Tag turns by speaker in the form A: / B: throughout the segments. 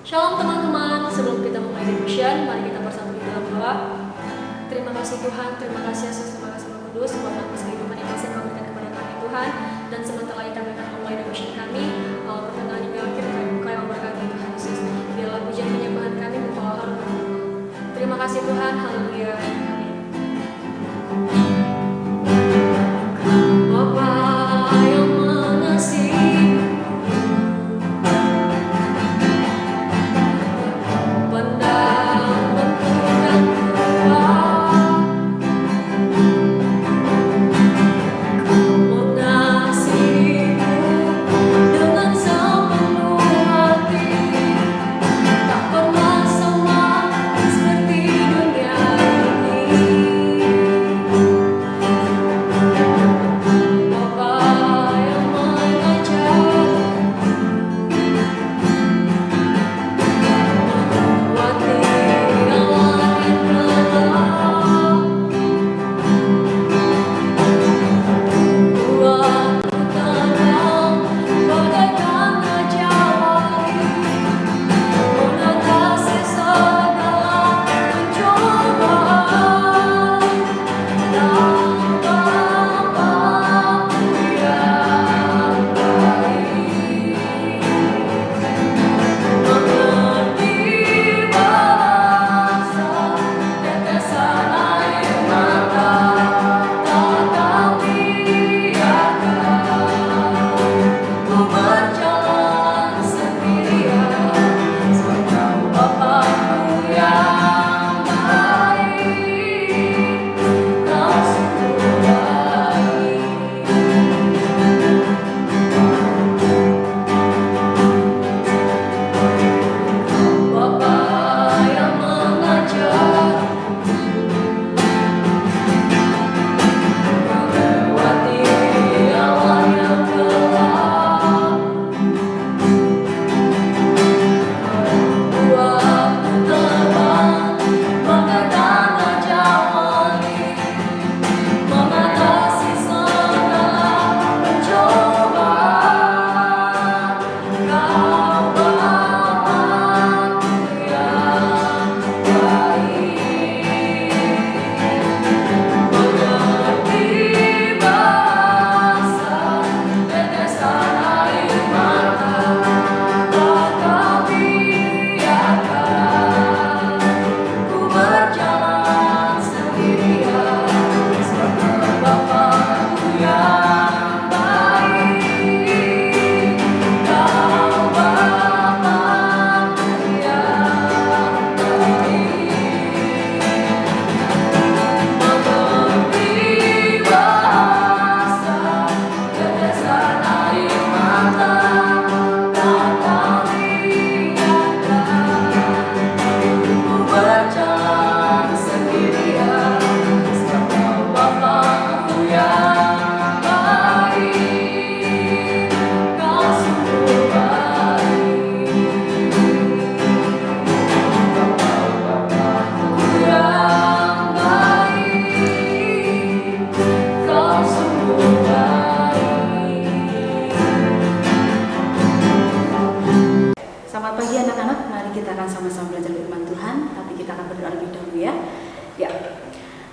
A: Shalom teman-teman, sebelum kita mulai devotion, mari kita bersatu di dalam doa. Terima kasih Tuhan, terima kasih Yesus, terima kasih Roh Kudus buat nafas kehidupan yang kasih Kau berikan kepada kami Tuhan. Dan sebentar lagi kami akan memulai devotion kami. Awal pertengahan hingga akhir Kau yang memberkati Tuhan Yesus. Biarlah pujian penyembahan kami membawa harum. Terima kasih Tuhan, haleluya. Amin. Bapa yang mengasihi,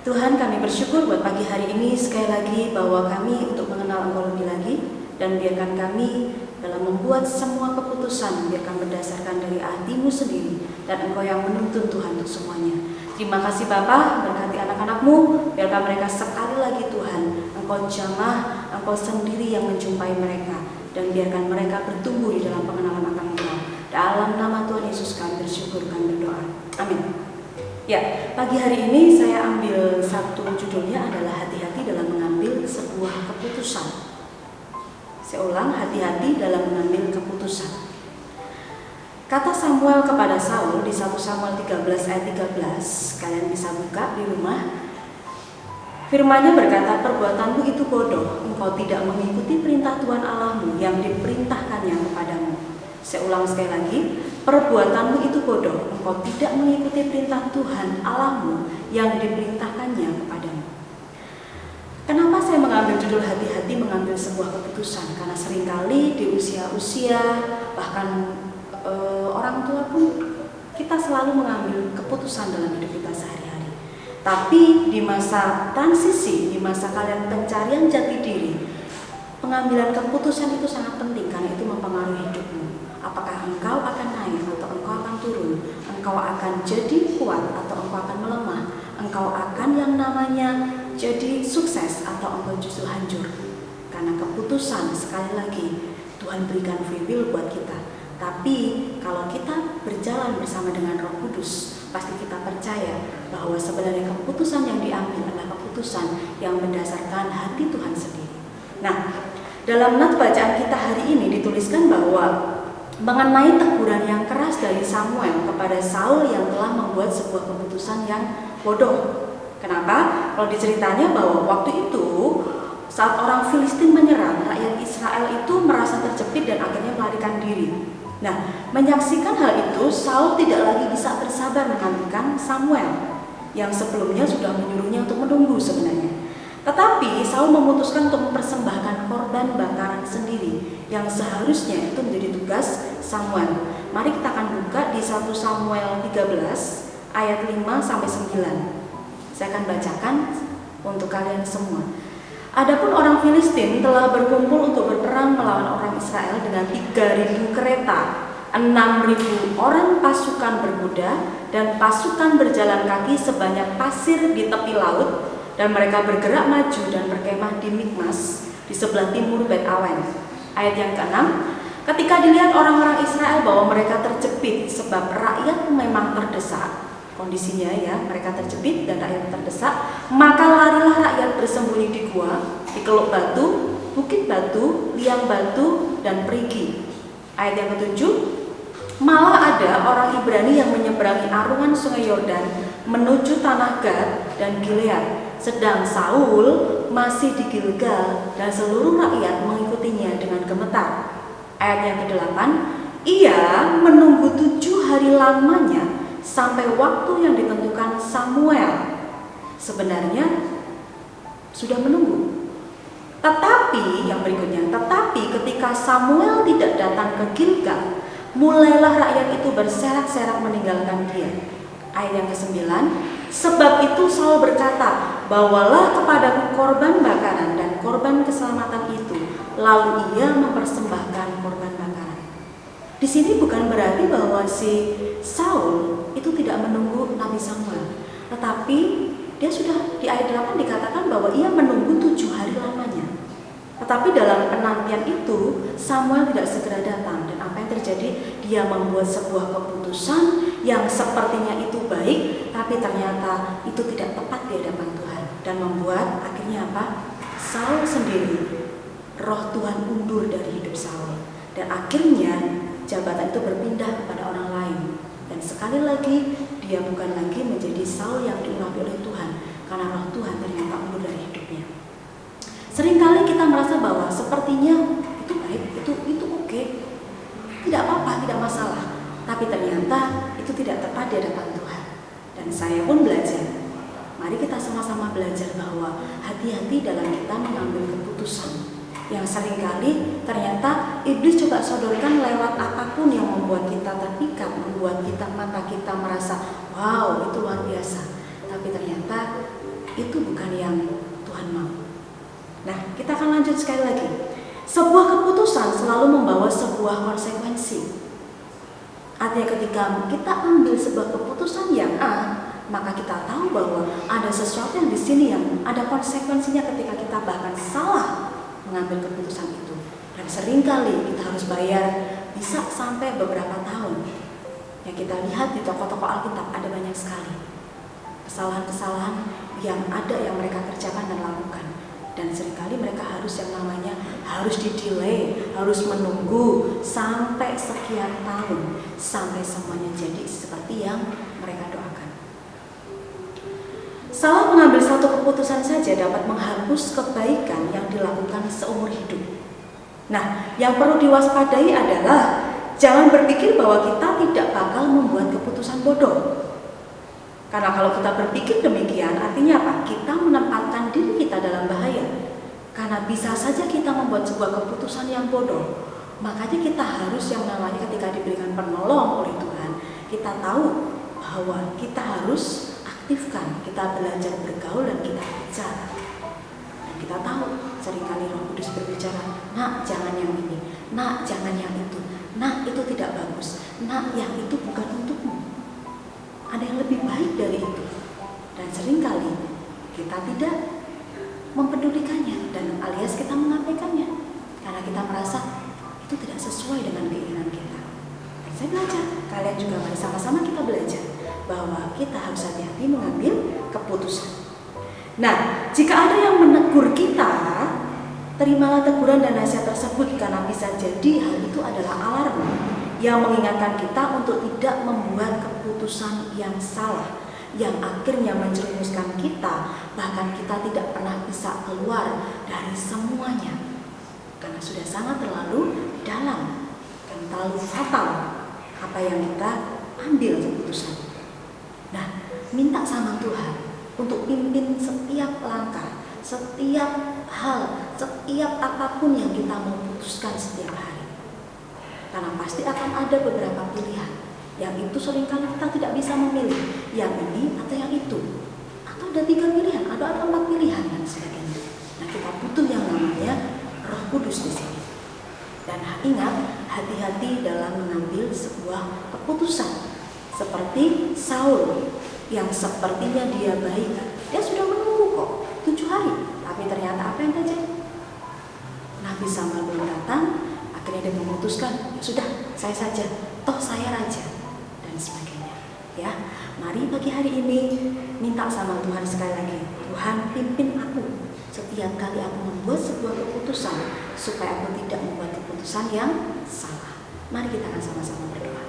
B: Tuhan, kami bersyukur buat pagi hari ini sekali lagi bahwa kami untuk mengenal Engkau lebih lagi, dan biarkan kami dalam membuat semua keputusan biarkan berdasarkan dari hati-Mu sendiri dan Engkau yang menuntun Tuhan untuk semuanya. Terima kasih Bapa, berkati anak-anak-Mu, biarkan mereka sekali lagi Tuhan Engkau jamah, Engkau sendiri yang menjumpai mereka, dan biarkan mereka bertumbuh di dalam pengenalan akan Engkau. Dalam nama Tuhan Yesus kami bersyukur, kami berdoa. Amin. Ya, pagi hari ini saya ambil satu judulnya adalah hati-hati dalam mengambil sebuah keputusan. Saya ulang, hati-hati dalam mengambil keputusan. Kata Samuel kepada Saul di 1 Samuel 13 ayat 13, kalian bisa buka di rumah. Firman-Nya berkata, perbuatanmu itu bodoh, engkau tidak mengikuti perintah Tuhan Allahmu yang diperintahkannya kepadamu. Saya ulang sekali lagi, perbuatanmu itu bodoh, engkau tidak mengikuti perintah Tuhan Allahmu yang diperintahkannya kepadamu. Kenapa saya mengambil judul hati-hati mengambil sebuah keputusan? Karena seringkali di usia-usia bahkan orang tua pun kita selalu mengambil keputusan dalam hidup kita sehari-hari. Tapi di masa transisi, di masa kalian pencarian jati diri, pengambilan keputusan itu sangat penting karena itu mempengaruhi hidupmu. Apakah engkau akan naik atau engkau akan turun, engkau akan jadi kuat atau engkau akan melemah, engkau akan yang namanya jadi sukses atau engkau justru hancur. Karena keputusan, sekali lagi, Tuhan berikan free will buat kita. Tapi kalau kita berjalan bersama dengan Roh Kudus, pasti kita percaya bahwa sebenarnya keputusan yang diambil adalah keputusan yang berdasarkan hati Tuhan sendiri. Nah, dalam nat bacaan kita hari ini dituliskan bahwa mengenai teguran yang keras dari Samuel kepada Saul yang telah membuat sebuah keputusan yang bodoh. Kenapa? Kalau diceritanya bahwa waktu itu saat orang Filistin menyerang, rakyat Israel itu merasa terjepit dan akhirnya melarikan diri. Nah, menyaksikan hal itu, Saul tidak lagi bisa bersabar menantikan Samuel yang sebelumnya sudah menyuruhnya untuk menunggu sebenarnya. Tetapi Saul memutuskan untuk mempersembahkan korban bakaran sendiri yang seharusnya itu menjadi tugas Samuel. Mari kita akan buka di 1 Samuel 13 ayat 5 sampai 9. Saya akan bacakan untuk kalian semua. Adapun orang Filistin telah berkumpul untuk berperang melawan orang Israel dengan 3.000 kereta, 6.000 orang pasukan berkuda, dan pasukan berjalan kaki sebanyak pasir di tepi laut, dan mereka bergerak maju dan berkemah di Mikmas di sebelah timur Bet Awen. Ayat yang ke-6, ketika dilihat orang-orang Israel bahwa mereka terjepit sebab rakyat memang terdesak, kondisinya ya, mereka terjepit dan rakyat terdesak, maka larilah rakyat bersembunyi di gua, di keluk batu, bukit batu, liang batu, dan perigi. Ayat yang ke-7, malah ada orang Ibrani yang menyeberangi arungan sungai Yordan menuju tanah Gad dan Gilead, sedang Saul masih di Gilgal dan seluruh rakyat mengikutinya dengan gemetar. Ayat yang ke-8, ia menunggu 7 hari lamanya sampai waktu yang ditentukan Samuel. Sebenarnya sudah menunggu. Tetapi yang berikutnya, tetapi ketika Samuel tidak datang ke Gilgal, mulailah rakyat itu berserak-serak meninggalkan dia. Ayat yang ke-9, sebab itu Saul berkata, bawalah kepadaku korban bakaran dan korban keselamatan itu, lalu ia mempersembahkan korban bakaran. Di sini bukan berarti bahwa si Saul itu tidak menunggu Nabi Samuel, tetapi dia sudah di ayat 8 dikatakan bahwa ia menunggu 7 hari lamanya. Tetapi dalam penantian itu Samuel tidak segera datang, dan apa yang terjadi? Dia membuat sebuah keputusan yang sepertinya itu baik, tapi ternyata itu tidak tepat di hadapan Tuhan, dan membuat akhirnya apa? Saul sendiri, roh Tuhan undur dari hidup Saul, dan akhirnya jabatan itu berpindah kepada orang lain. Dan sekali lagi dia bukan lagi menjadi Saul yang diurapi oleh Tuhan, karena roh Tuhan ternyata undur dari hidupnya. Seringkali kita merasa bahwa sepertinya itu baik, itu oke, tidak apa-apa, tidak masalah. Tapi ternyata itu tidak tepat di hadapan Tuhan. Dan saya pun belajar. Mari kita sama-sama belajar bahwa hati-hati dalam kita mengambil keputusan yang seringkali ternyata iblis coba sodorkan lewat apapun yang membuat kita terpikat, membuat kita mata kita merasa wow itu luar biasa. Tapi ternyata itu bukan yang Tuhan mau. Nah, kita akan lanjut sekali lagi. Sebuah keputusan selalu membawa sebuah konsekuensi. Artinya ketika kita ambil sebuah keputusan yang A, maka kita tahu bahwa ada sesuatu yang di sini yang ada konsekuensinya ketika kita bahkan salah mengambil keputusan itu. Dan seringkali kita harus bayar bisa sampai beberapa tahun. Yang kita lihat di toko-toko Alkitab ada banyak sekali kesalahan-kesalahan yang ada yang mereka kerjakan dan lakukan. Dan seringkali mereka harus yang namanya harus di-delay, harus menunggu sampai sekian tahun sampai semuanya jadi seperti yang mereka doakan. Salah mengambil satu keputusan saja dapat menghapus kebaikan yang dilakukan seumur hidup. Nah, yang perlu diwaspadai adalah jangan berpikir bahwa kita tidak bakal membuat keputusan bodoh. Karena kalau kita berpikir demikian, artinya apa? Kita menempatkan diri kita dalam bahaya. Karena bisa saja kita membuat sebuah keputusan yang bodoh. Makanya kita harus yang namanya ketika diberikan penolong oleh Tuhan, kita tahu bahwa kita harus aktifkan, kita belajar bergaul dan kita bicara. Dan kita tahu seringkali Roh Kudus berbicara, nak jangan yang ini, nak jangan yang itu, nak itu tidak bagus, nak yang itu bukan untukmu. Ada yang lebih baik dari itu. Dan seringkali kita tidak mempedulikannya dan alias kita mengabaikannya karena kita merasa itu tidak sesuai dengan keinginan kita. Dan saya belajar, kalian juga mari sama-sama kita belajar bahwa kita harus hati-hati mengambil keputusan. Nah, jika ada yang menegur kita, terimalah teguran dan nasihat tersebut karena bisa jadi hal itu adalah alarm yang mengingatkan kita untuk tidak membuat keputusan yang salah, yang akhirnya menjerumuskan kita, bahkan kita tidak pernah bisa keluar dari semuanya karena sudah sangat terlalu dalam dan terlalu fatal apa yang kita ambil keputusan. Nah, minta sama Tuhan untuk pimpin setiap langkah, setiap hal, setiap apapun yang kita mau putuskan setiap hari. Karena pasti akan ada beberapa pilihan yang itu seringkali kita tidak bisa memilih yang ini atau yang itu, atau ada 3 pilihan, ada 4 pilihan dan sebagainya. Nah, kita butuh yang namanya Roh Kudus di sini. Dan ingat, hati-hati dalam mengambil sebuah keputusan. Seperti Saul yang sepertinya dia baik, dia sudah menunggu kok 7 hari, tapi ternyata apa yang terjadi? Nabi Samuel belum datang, akhirnya dia memutuskan, ya sudah, saya saja, toh saya raja, dan sebagainya. Ya, mari pagi hari ini minta sama Tuhan sekali lagi, Tuhan pimpin aku setiap kali aku membuat sebuah keputusan supaya aku tidak membuat keputusan yang salah. Mari kita akan sama-sama berdoa.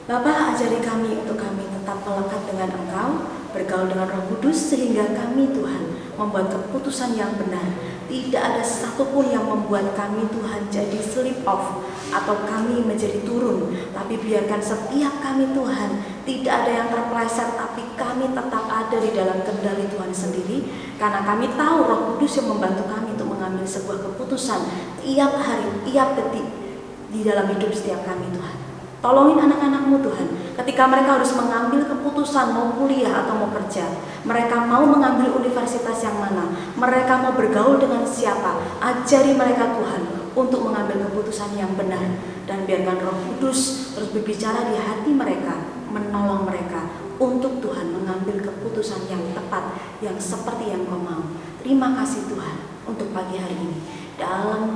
B: Bapa, ajari kami untuk kami tetap melekat dengan Engkau, bergaul dengan Roh Kudus sehingga kami Tuhan membuat keputusan yang benar. Tidak ada satupun yang membuat kami Tuhan jadi slip off atau kami menjadi turun, tapi biarkan setiap kami Tuhan tidak ada yang terpeleset, tapi kami tetap ada di dalam kendali Tuhan sendiri, karena kami tahu Roh Kudus yang membantu kami untuk mengambil sebuah keputusan tiap hari, tiap detik di dalam hidup setiap kami Tuhan. Tolongin anak-anak-Mu Tuhan, ketika mereka harus mengambil keputusan mau kuliah atau mau kerja, mereka mau mengambil universitas yang mana, mereka mau bergaul dengan siapa, ajari mereka Tuhan untuk mengambil keputusan yang benar. Dan biarkan Roh Kudus terus berbicara di hati mereka, menolong mereka untuk Tuhan mengambil keputusan yang tepat, yang seperti yang Kau mau. Terima kasih Tuhan untuk pagi hari ini. Dalam